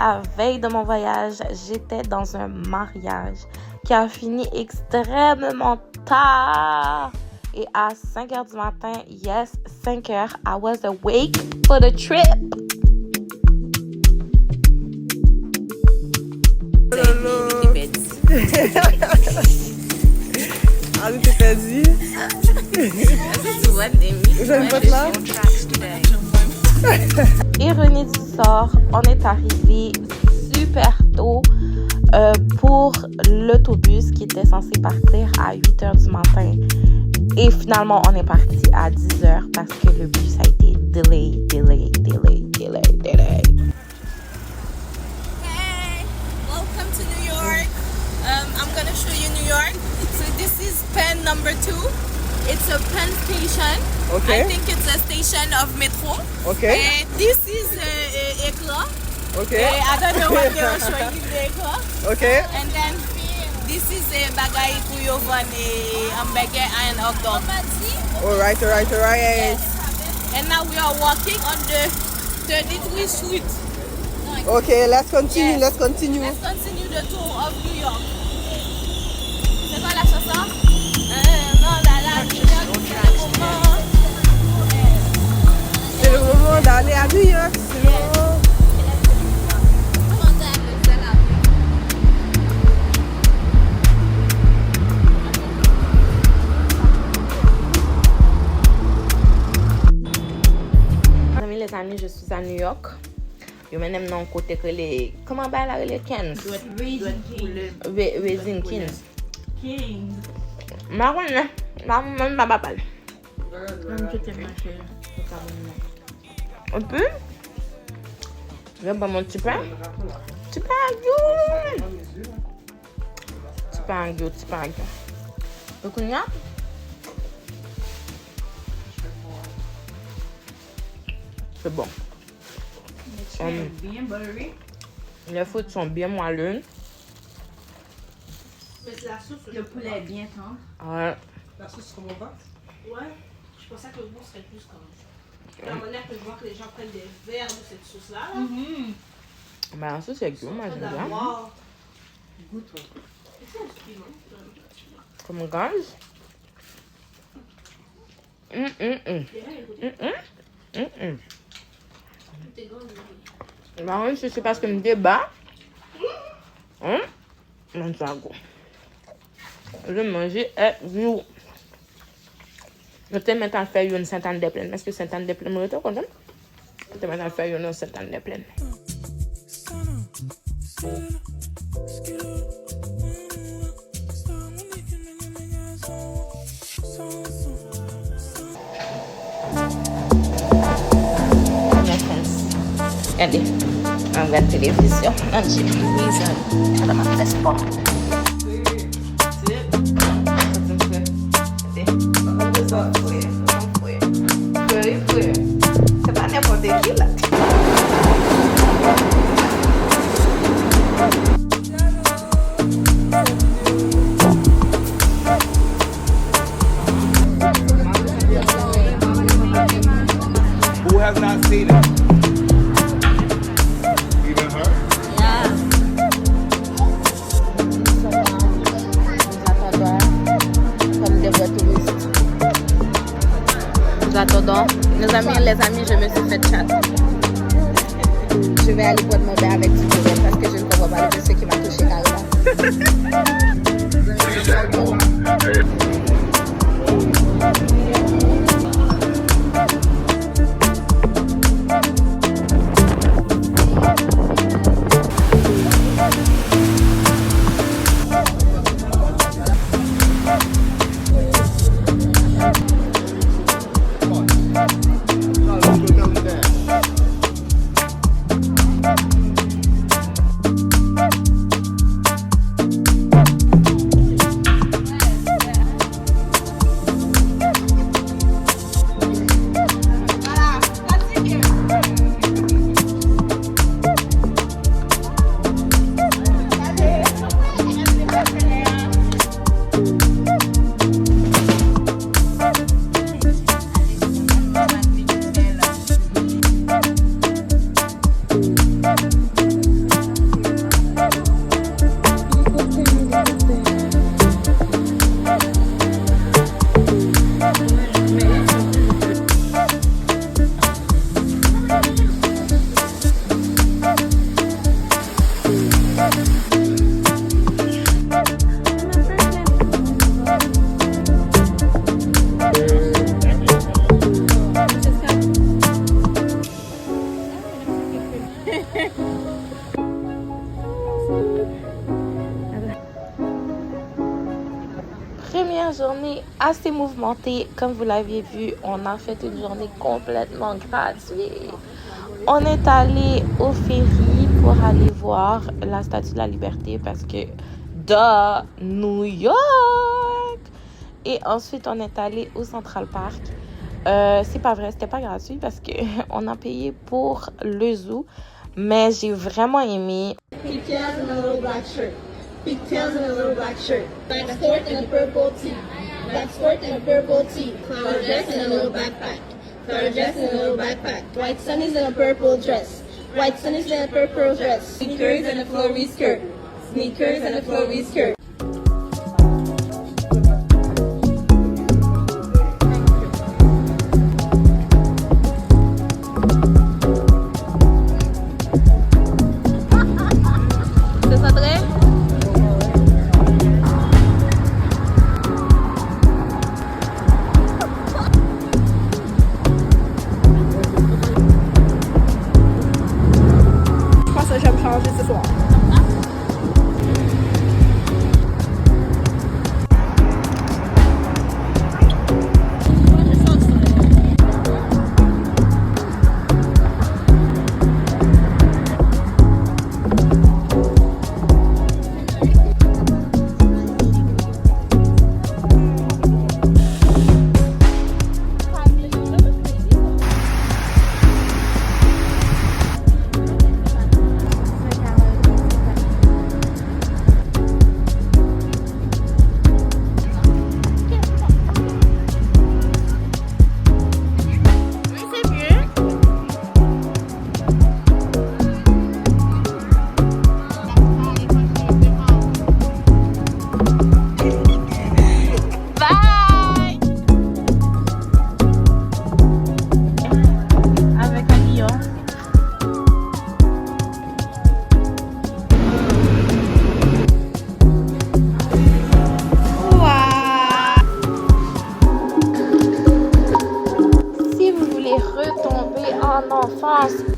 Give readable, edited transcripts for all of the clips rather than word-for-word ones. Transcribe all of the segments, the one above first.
la veille de mon voyage, j'étais dans un mariage qui a fini extrêmement tard. Et à 5h du matin, yes, 5h, I was awake for the trip. Ah, t'es perdu. J'aime pas là. Ironie du sort, on est arrivé super tôt pour l'autobus qui était censé partir à 8h du matin. Et finalement, on est parti à 10h parce que le bus a été delay. Hey, welcome to New York. I'm gonna show you New York. So this is Penn number 2. It's a Penn station. Okay. I think it's a station of metro. Okay. And this is Ekla. Okay. I don't know what they were showing in the Ekla. Okay. And then this is a bagay pour you van hamburger and hot dog. Alright. Yes. And now we are walking on the 33 Street. Okay, let's continue. Yes. Let's continue the tour of New York. C'est quoi la chanson? C'est le moment d'aller à New York. C'est le moment. Les amis, je suis à New York. Je me même dans côté que les... Comment va la les Kens? Raising Kings. Marron, maman, papa. Un peu? Je vais prendre mon petit pain. Petit pain à gueule. Le cognac? C'est bon. Bien buttery. Les frites sont bien moelleuses. Mais la sauce, le poulet est bien tendre. Ouais. La sauce, comment va? Ouais, je pensais que le goût serait plus comme la manière que je vois que les gens prennent des verres de cette sauce-là. Là. Ben, la sauce est gueule, moi j'aime bien. Goûte. C'est un piment. Comme gaz. Ben oui, c'est parce que me débat. Non, ça go. Je mange du. Je te mets à faire une centaine de pleines. Est-ce que centaine de pleines, je te connais? Je te mets à faire une centaine de pleines. Regardez, on regarde la télévision. J'ai pris Weasel. Ça ne m'intéresse pas. C'est pas n'importe qui là. Who has not seen it? Even her? Nous attendons. Les amis, je me suis fait chat. Je vais aller boire mon bain avec du poulet parce que je ne comprends pas le monsieur qui m'a touché là. première journée assez mouvementée. Comme vous l'aviez vu, on a fait une journée complètement gratuite. On est allé au ferry pour aller voir la Statue de la Liberté parce que de New York. Et ensuite, on est allé au Central Park. C'est pas vrai, c'était pas gratuit parce que on a payé pour le zoo. Mais j'ai vraiment aimé. Pigtails and a little black shirt. Pigtails and a little black shirt. Black skirt and a purple tee. Black skirt and a purple tee. Flower dress and a little backpack. Flower dress and a little backpack. White sunnies and a purple dress. White sunnies and a purple dress. Sneakers and a flowy skirt. Sneakers and a flowy skirt. Ce soir.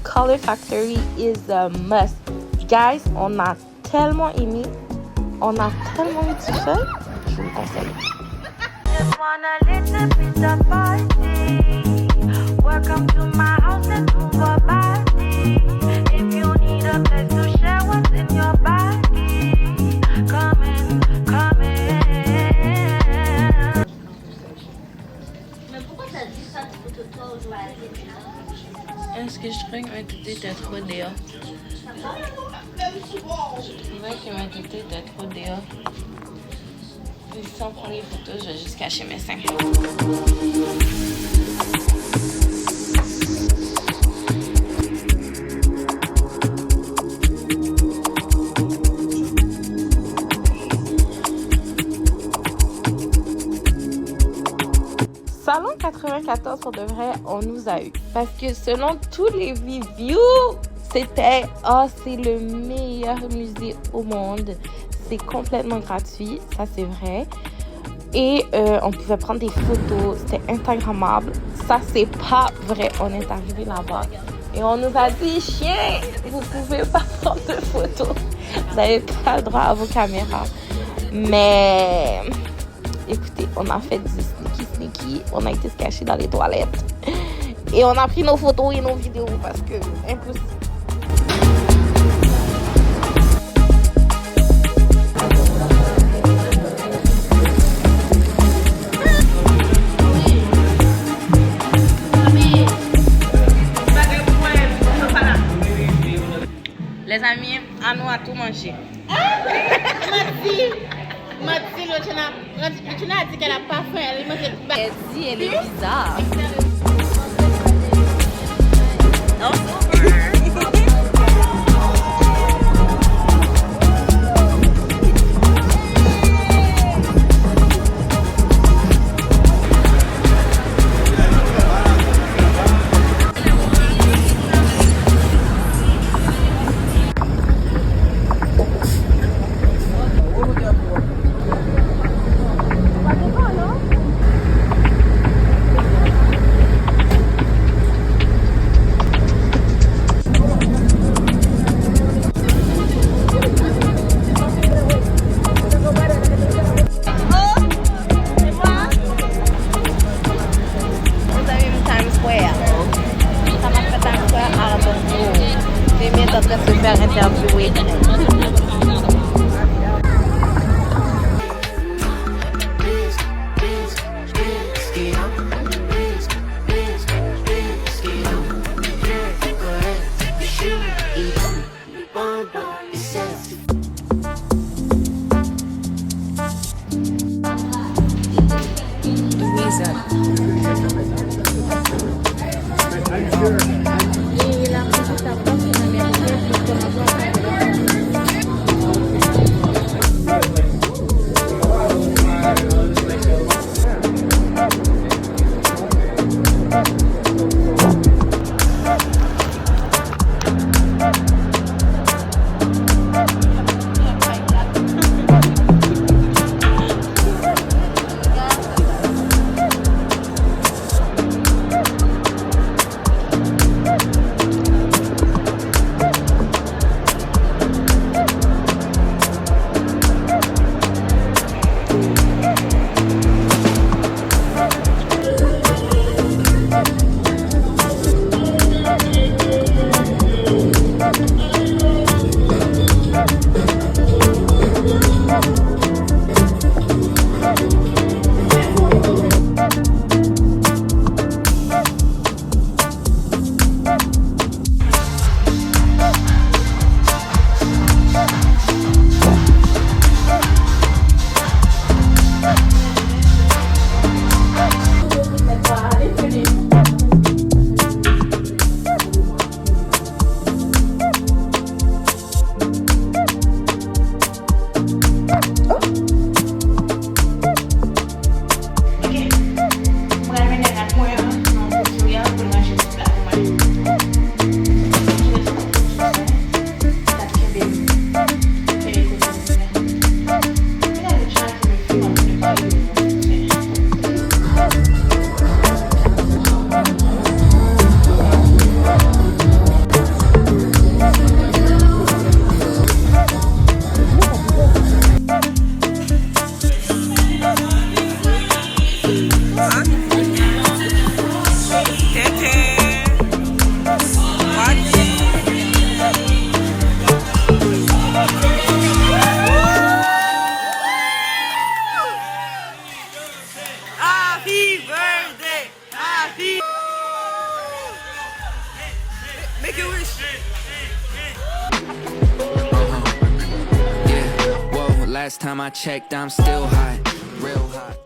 Color Factory is a must. Guys, on a tellement aimé. On a tellement eu du fun. Je vous le conseille. Just want a little bit of party. Welcome to my house, let's move our body. If you need a place to share what's in your body, come in, come in. Mais pourquoi t'as dit ça pour que toi aujourd'hui? Est-ce que je trouvais que ma tétée était trop dehors? Je trouvais que ma tétée était trop dehors. Et si on prend les photos, je vais juste cacher mes seins. Salon 94, pour de vrai, on nous a eu. Parce que selon tous les reviews, c'était « Oh, c'est le meilleur musée au monde. C'est complètement gratuit. » Ça, c'est vrai. Et on pouvait prendre des photos. C'était Instagrammable. Ça, c'est pas vrai. On est arrivé là-bas. Et on nous a dit « Chien, vous pouvez pas prendre de photos. Vous n'avez pas le droit à vos caméras. » Mais... écoutez, on a fait du sneaky, on a été se cacher dans les toilettes. Et on a pris nos photos et nos vidéos parce que impossible. Les amis, à nous à tout manger. Mathieu, tu n'as dit qu'elle n'a pas faim. Elle dit, elle est bizarre. Make a wish. Yeah, whoa, last time I checked, I'm still hot, real hot.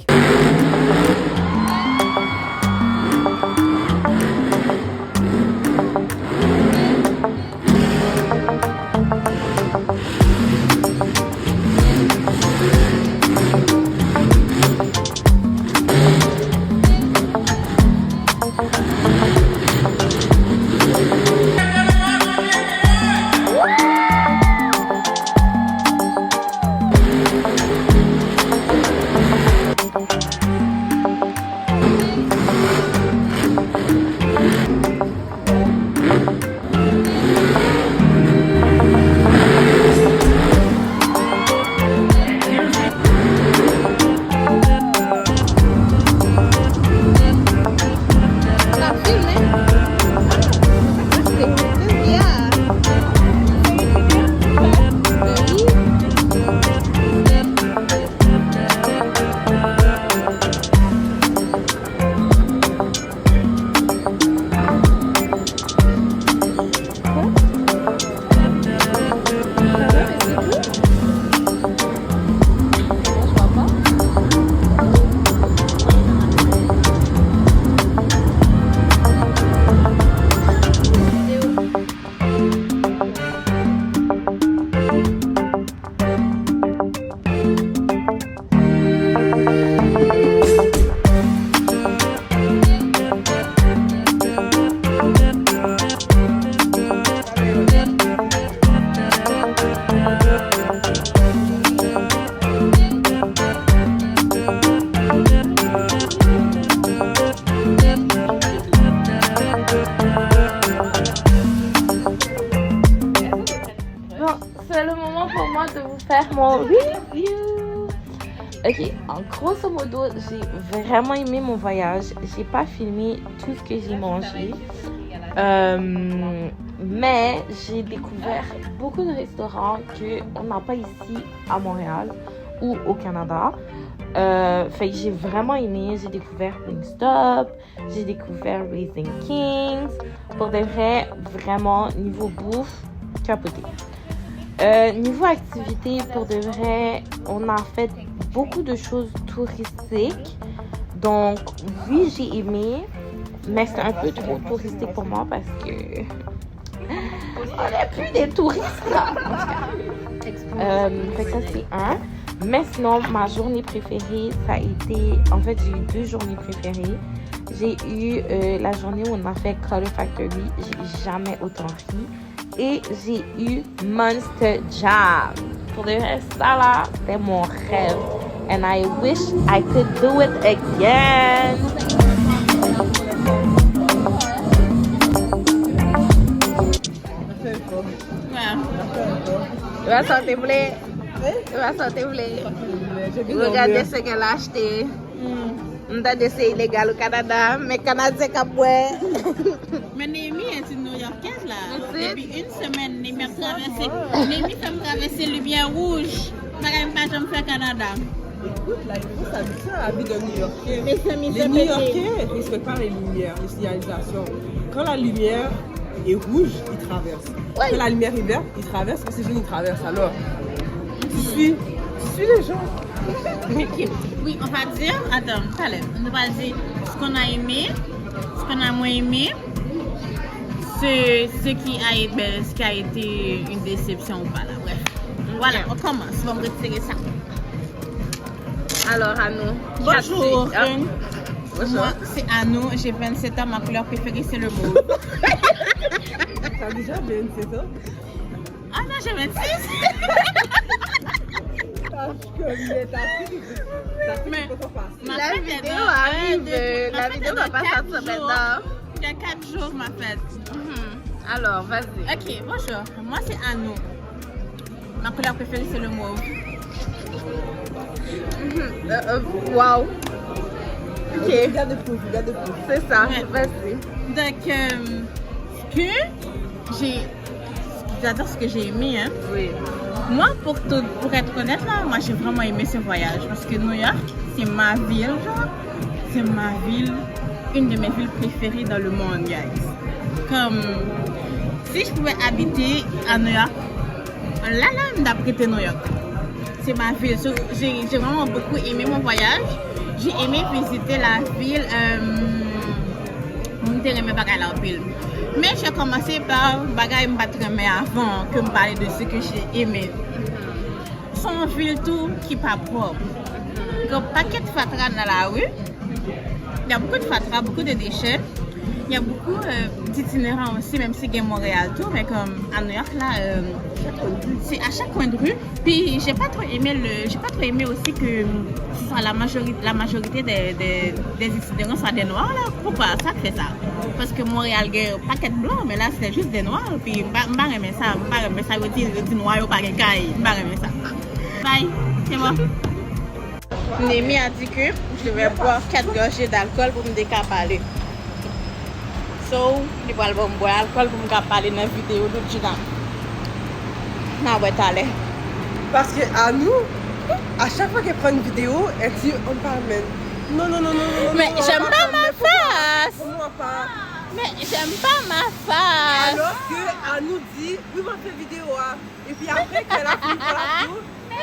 C'est le moment pour moi de vous faire mon review. Ok, en grosso modo, j'ai vraiment aimé mon voyage. J'ai pas filmé tout ce que j'ai mangé. Mais j'ai découvert beaucoup de restaurants qu'on n'a pas ici à Montréal ou au Canada. Fait que j'ai vraiment aimé. J'ai découvert Wingstop, j'ai découvert Raising Kings. Pour de vrai, vraiment, niveau bouffe, capoté. Niveau activité, pour de vrai, on a fait beaucoup de choses touristiques. Donc, oui, j'ai aimé, mais c'est un peu trop touristique pour moi parce que on n'est plus des touristes là. Fait que ça, c'est un. Mais sinon, ma journée préférée, ça a été... En fait, j'ai eu 2 journées préférées. J'ai eu la journée où on a fait Color Factory. J'ai jamais autant ri. Et j'ai eu Monster Jam. Pour de vrai, ça là, c'était mon rêve. And I wish I could do it again. Tu vas sortir blé. Tu vas sortir blé. Regardez ce qu'elle a acheté. On a dit c'est illégal au Canada, mais Canada c'est qu'à boire. Mais Némi est une New-Yorkaise là. Depuis une semaine, Némi a traversé Lumière Rouge. Pareil, pas jamais fait Canada. Écoute, là, il faut s'habituer à la vie d'un New-Yorkais. Mais c'est mis Les New-Yorkais ne respectent pas les lumières, les signalisations. Quand la lumière est rouge, ils traversent. Quand la lumière est verte, ils traversent. Quand c'est jaune, ils traversent. Alors, tu suis les gens. Oui, on va dire, attends, on va dire ce qu'on a aimé, ce qu'on a moins aimé, ce qui a été une déception ou pas là, bref. Voilà, on commence. On va me retirer ça. Alors, Anou. Bonjour. Bonjour. Moi, c'est Anou. J'ai 27 ans. Ma couleur préférée, c'est le mauve. T'as déjà 27 ans? Ah non, j'ai 26. Mais ma La fête est vidéo dans arrive. ma La fête vidéo est va dans pas 4 sortir jours. maintenant. Il y a 4 jours, ma fête. Alors, vas-y. Ok, bonjour. Moi, c'est Anou. Ma couleur préférée, c'est le mauve. Wow. Ok. Regarde de plus. C'est ça. Ouais. Vas-y. Donc, j'adore ce que j'ai aimé, hein. Oui. Moi, pour être honnête, là, moi, j'ai vraiment aimé ce voyage. Parce que New York, c'est ma ville, genre. C'est ma ville, une de mes villes préférées dans le monde, guys. Comme, si je pouvais habiter à New York, là, d'après New York. C'est ma ville. J'ai vraiment beaucoup aimé mon voyage. J'ai aimé visiter la ville. Mais j'ai commencé par bagaille me battre avant que me parler de ce que j'ai aimé. Son ville tout qui pas propre. Il y a un paquet de fatras dans la rue. Il y a beaucoup de fatras, beaucoup de déchets. Il y a beaucoup d'itinérants aussi, même si il y a Montréal tout, mais comme à New York là, c'est à chaque coin de rue. Puis j'ai pas trop aimé aussi que ce soit la majorité des itinérants soient des noirs là. Pourquoi ça fait ça? Parce que Montréal il y a un paquet de blancs, mais là c'était juste des noirs. Puis je n'aime ça, veut dire des noirs ou pas des cailles, je n'aime ça. Bye, c'est bon. Némi a dit que je devais boire 4 gorgées d'alcool pour me décapaler. So, je vais boire l'alcool pour me décapaler dans la vidéo de Gina. Non, ouais, t'allais. Parce qu'à nous, à chaque fois qu'elle prend une vidéo, elle dit on parle même. Non. Mais j'aime pas ma face. Moi pas. Mais j'aime pas ma face. Alors qu'elle nous dit oui, on fait vidéo. Hein. Et puis après qu'elle a fini pour la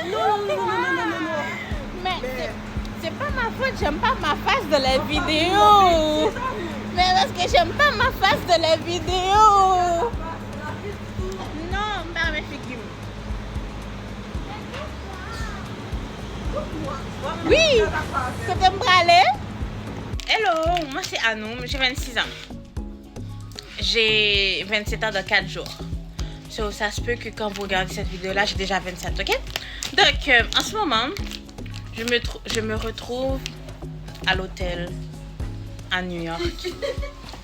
vidéo, non. Mais c'est pas ma faute, j'aime pas ma face de la vidéo. Mais parce que j'aime pas ma face de la vidéo. Non, mais figure. Oui, c'est un bralé. Hello, moi c'est Anou, j'ai 26 ans. J'ai 27 ans dans 4 jours. So, ça se peut que quand vous regardez cette vidéo-là, j'ai déjà 27, ok? Donc, en ce moment, je me retrouve à l'hôtel à New York.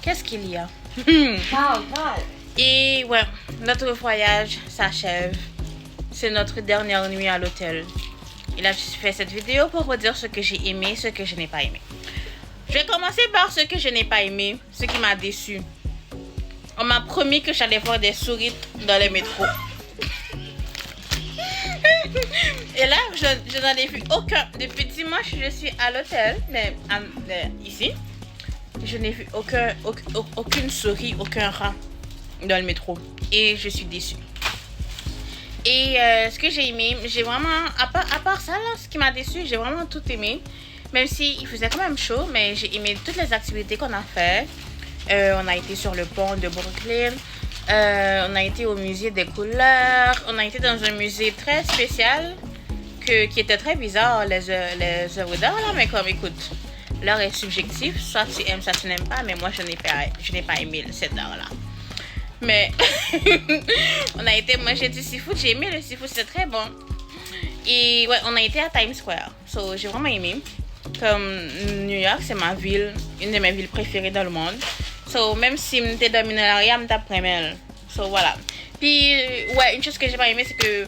Qu'est-ce qu'il y a? Et ouais, notre voyage s'achève. C'est notre dernière nuit à l'hôtel. Et là, je fais cette vidéo pour vous dire ce que j'ai aimé, ce que je n'ai pas aimé. Je vais commencer par ce que je n'ai pas aimé, ce qui m'a déçu. On m'a promis que j'allais voir des souris dans les métros. Et là, je n'en ai vu aucun. Depuis dimanche, je suis à l'hôtel, mais ici, je n'ai vu aucune souris, aucun rat dans le métro. Et je suis déçue. Et ce que j'ai aimé, j'ai vraiment, à part ça, là, ce qui m'a déçu, j'ai vraiment tout aimé. Même s'il faisait quand même chaud, mais j'ai aimé toutes les activités qu'on a fait. On a été sur le pont de Brooklyn. On a été au musée des couleurs. On a été dans un musée très spécial qui était très bizarre, les œuvres d'art là. Mais comme écoute, l'art est subjectif. Soit tu aimes, soit tu n'aimes pas. Mais moi, je n'ai pas aimé cet art là. Mais on a été manger du seafood. J'ai aimé le seafood, c'était très bon. Et ouais, on a été à Times Square. So, j'ai vraiment aimé. Comme New York, c'est ma ville, une de mes villes préférées dans le monde. So, même si je suis dans le Minelaria, je suis so, voilà. Puis, ouais, une chose que j'ai pas aimé, c'est que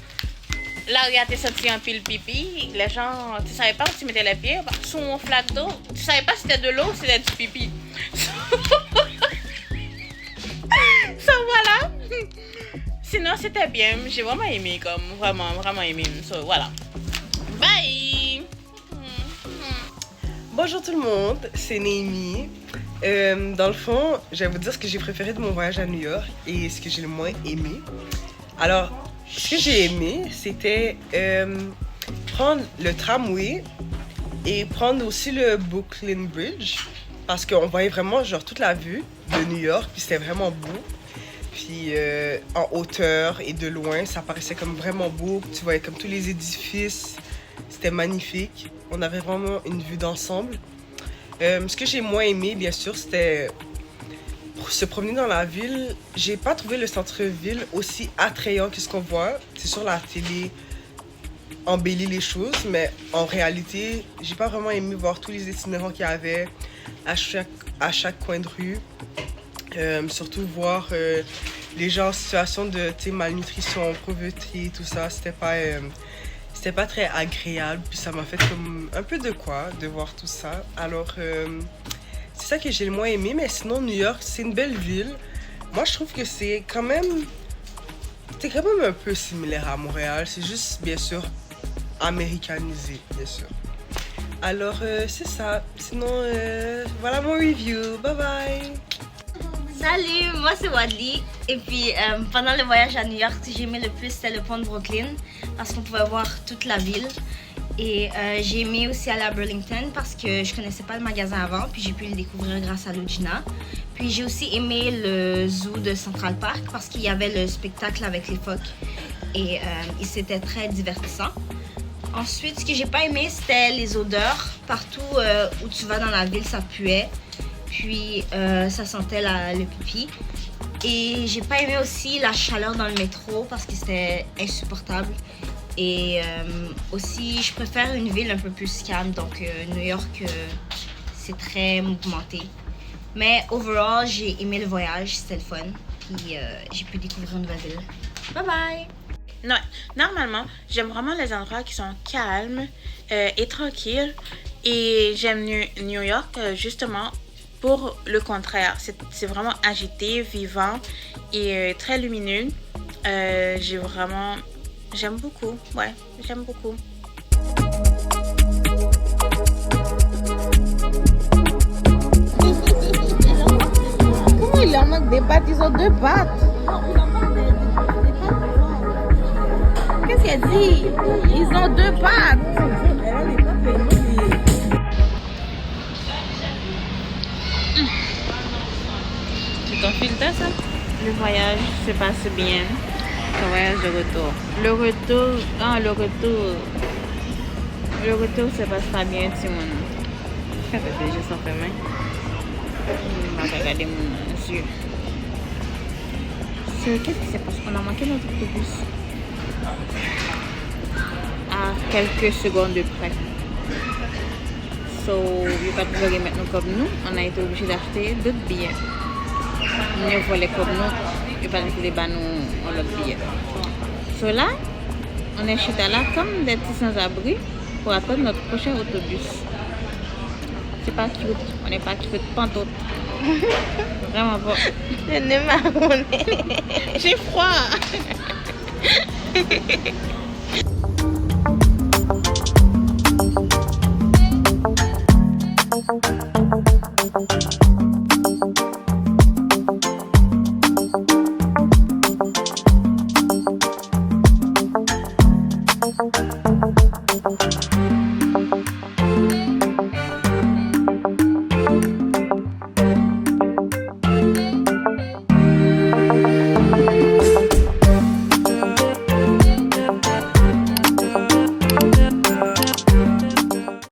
l'aria t'es senti un pile pipi. Les gens, tu savais pas où tu mettais les pieds. Sous mon flaque d'eau, tu savais pas si c'était de l'eau ou si c'était du pipi. So, voilà. Sinon, c'était bien. J'ai vraiment aimé, comme vraiment aimé. So, voilà. Bye! Bonjour tout le monde, c'est Némi. Dans le fond, je vais vous dire ce que j'ai préféré de mon voyage à New York et ce que j'ai le moins aimé. Alors, ce que j'ai aimé, c'était prendre le tramway et prendre aussi le Brooklyn Bridge parce qu'on voyait vraiment genre toute la vue de New York puis c'était vraiment beau. Puis en hauteur et de loin, ça paraissait comme vraiment beau. Tu voyais comme tous les édifices. C'était magnifique. On avait vraiment une vue d'ensemble. Ce que j'ai moins aimé, bien sûr, c'était pour se promener dans la ville. J'ai pas trouvé le centre-ville aussi attrayant que ce qu'on voit. C'est sûr, la télé embellit les choses, mais en réalité, j'ai pas vraiment aimé voir tous les itinérants qu'il y avait à chaque coin de rue. Surtout voir les gens en situation de malnutrition, pauvreté, tout ça, c'était pas très agréable. Puis ça m'a fait comme un peu de quoi de voir tout ça. Alors, c'est ça que j'ai le moins aimé, mais sinon, New York, c'est une belle ville. Moi, je trouve que c'est quand même un peu similaire à Montréal. C'est juste, bien sûr, américanisé, bien sûr. Alors, c'est ça. Sinon, voilà mon review. Bye bye! Salut, moi c'est Wadley. Et puis pendant le voyage à New York, ce que j'ai aimé le plus c'était le pont de Brooklyn parce qu'on pouvait voir toute la ville. Et j'ai aimé aussi aller à Burlington parce que je connaissais pas le magasin avant, puis j'ai pu le découvrir grâce à Lugina. Puis j'ai aussi aimé le zoo de Central Park parce qu'il y avait le spectacle avec les phoques et c'était très divertissant. Ensuite, ce que j'ai pas aimé c'était les odeurs. Partout où tu vas dans la ville, ça puait. Puis ça sentait le pipi. Et j'ai pas aimé aussi la chaleur dans le métro parce que c'était insupportable. Et aussi, je préfère une ville un peu plus calme. Donc New York, c'est très mouvementé. Mais overall, j'ai aimé le voyage, c'était le fun. Puis j'ai pu découvrir une nouvelle ville. Bye bye! Non, normalement, j'aime vraiment les endroits qui sont calmes et tranquilles. Et j'aime New York, justement, pour le contraire. C'est vraiment agité, vivant et très lumineux. J'aime beaucoup. Ouais, j'aime beaucoup. Comment il leur manque des pattes? Ils ont 2 pattes. Qu'est-ce qu'elle dit? Ils ont 2 pattes. C'est ton filtre, ça? Le voyage se passe bien. Le voyage de retour. Le retour se passe pas bien, Timon. Ça fait plaisir, ça fait mal. On va regarder mon yeux. Qu'est-ce qui s'est passé? On a manqué notre autobus. À quelques secondes de près. So, il n'y a pas de pouvoir mettre nous comme nous. On a été obligé d'acheter d'autres billets. Nous volons comme nous. Il n'y a pas de pouvoir nous l'autre billet. So là, on est chuté là comme des petits sans-abri pour attendre notre prochain autobus. C'est pas cute. On n'est pas cute. Pantoute. Vraiment pas. Je ne m'arrondis. J'ai froid.